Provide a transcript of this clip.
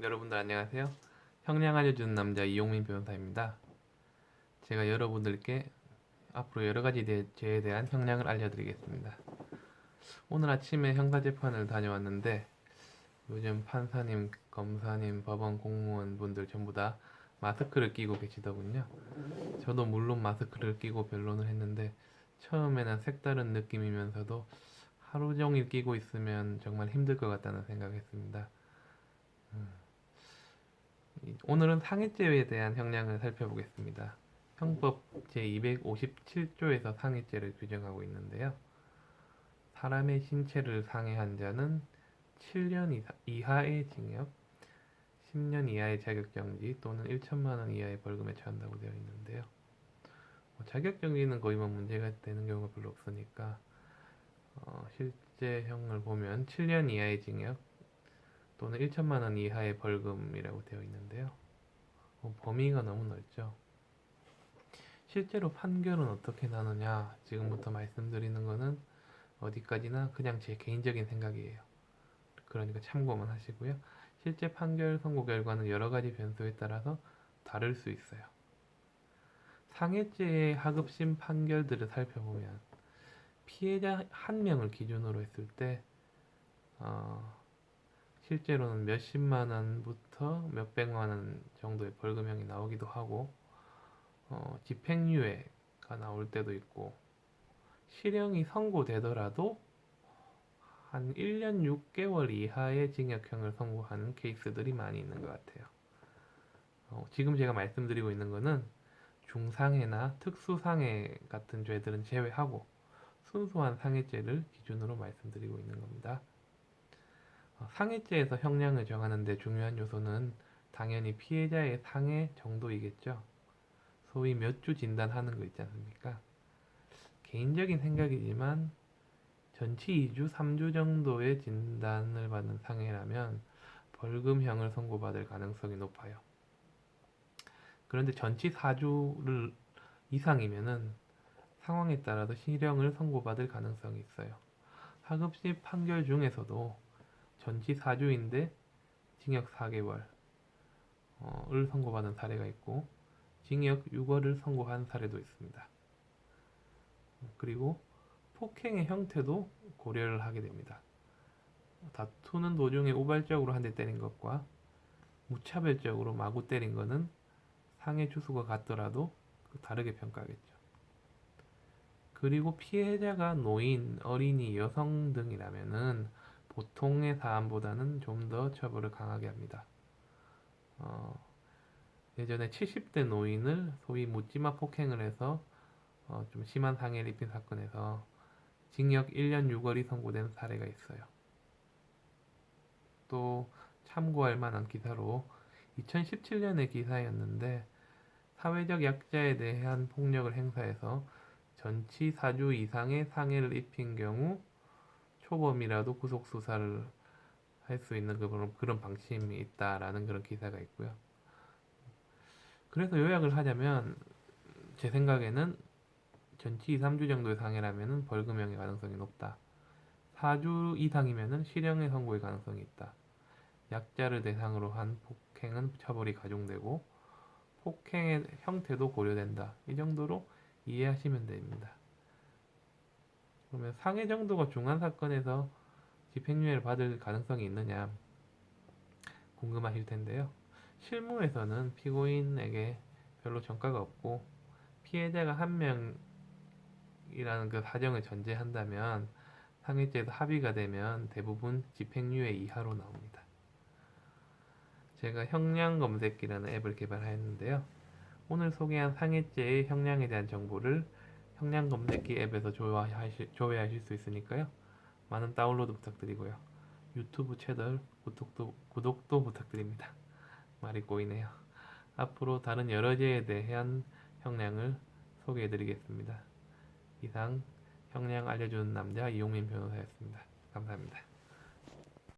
여러분들 안녕하세요. 형량 알려주는 남자 이용민 변호사입니다. 제가 여러분들께 앞으로 여러가지 죄에 대한 형량을 알려드리겠습니다. 오늘 아침에 형사재판을 다녀왔는데 요즘 판사님, 검사님, 법원 공무원 분들 전부 다 마스크를 끼고 계시더군요. 저도 물론 마스크를 끼고 변론을 했는데 처음에는 색다른 느낌이면서도 하루 종일 끼고 있으면 정말 힘들 것 같다는 생각했습니다. 오늘은 상해죄에 대한 형량을 살펴보겠습니다. 형법 제257조에서 상해죄를 규정하고 있는데요. 사람의 신체를 상해한 자는 7년 이하의 징역, 10년 이하의 자격정지 또는 1천만 원 이하의 벌금에 처한다고 되어 있는데요. 자격정지는 거의 문제가 되는 경우가 별로 없으니까 실제형을 보면 7년 이하의 징역 또는 1천만 원 이하의 벌금이라고 되어 있는데요. 범위가 너무 넓죠. 실제로 판결은 어떻게 나느냐 지금부터 말씀드리는 거는 어디까지나 그냥 제 개인적인 생각이에요. 그러니까 참고만 하시고요. 실제 판결 선고 결과는 여러 가지 변수에 따라서 다를 수 있어요. 상해죄의 하급심 판결들을 살펴보면 피해자 한 명을 기준으로 했을 때 실제로는 몇십만 원부터 몇백만 원 정도의 벌금형이 나오기도 하고 집행유예가 나올 때도 있고 실형이 선고되더라도 한 1년 6개월 이하의 징역형을 선고하는 케이스들이 많이 있는 것 같아요. 지금 제가 말씀드리고 있는 거는 중상해나 특수상해 같은 죄들은 제외하고 순수한 상해죄를 기준으로 말씀드리고 있는 겁니다. 상해죄에서 형량을 정하는데 중요한 요소는 당연히 피해자의 상해 정도이겠죠. 소위 몇 주 진단하는 거 있지 않습니까? 개인적인 생각이지만 전치 2주, 3주 정도의 진단을 받는 상해라면 벌금형을 선고받을 가능성이 높아요. 그런데 전치 4주 이상이면은 상황에 따라서 실형을 선고받을 가능성이 있어요. 하급심 판결 중에서도 전치 4주인데 징역 4개월을 선고받은 사례가 있고 징역 6월을 선고한 사례도 있습니다. 그리고 폭행의 형태도 고려를 하게 됩니다. 다투는 도중에 우발적으로 한 대 때린 것과 무차별적으로 마구 때린 것은 상해 주수가 같더라도 다르게 평가하겠죠. 그리고 피해자가 노인, 어린이, 여성 등이라면은 보통의 사안보다는 좀 더 처벌을 강하게 합니다. 예전에 70대 노인을 소위 묻지마 폭행을 해서 좀 심한 상해를 입힌 사건에서 징역 1년 6월이 선고된 사례가 있어요. 또 참고할 만한 기사로 2017년의 기사였는데 사회적 약자에 대한 폭력을 행사해서 전치 4주 이상의 상해를 입힌 경우 초범이라도 구속 수사를 할 수 있는 그런 방침이 있다라는 그런 기사가 있고요. 그래서 요약을 하자면 제 생각에는 전치 2, 3주 정도의 상해라면 벌금형의 가능성이 높다. 4주 이상이면 실형의 선고의 가능성이 있다. 약자를 대상으로 한 폭행은 처벌이 가중되고 폭행의 형태도 고려된다. 이 정도로 이해하시면 됩니다. 그러면 상해 정도가 중한 사건에서 집행유예를 받을 가능성이 있느냐 궁금하실 텐데요. 실무에서는 피고인에게 별로 전가가 없고 피해자가 한 명이라는 그 사정을 전제한다면 상해죄에서 합의가 되면 대부분 집행유예 이하로 나옵니다. 제가 형량검색기라는 앱을 개발하였는데요. 오늘 소개한 상해죄의 형량에 대한 정보를 형량검색기 앱에서 조회하실 수 있으니까요. 많은 다운로드 부탁드리고요. 유튜브 채널 구독도 부탁드립니다. 말이 꼬이네요. 앞으로 다른 여러 죄에 대한 형량을 소개해드리겠습니다. 이상 형량 알려주는 남자 이용민 변호사였습니다. 감사합니다.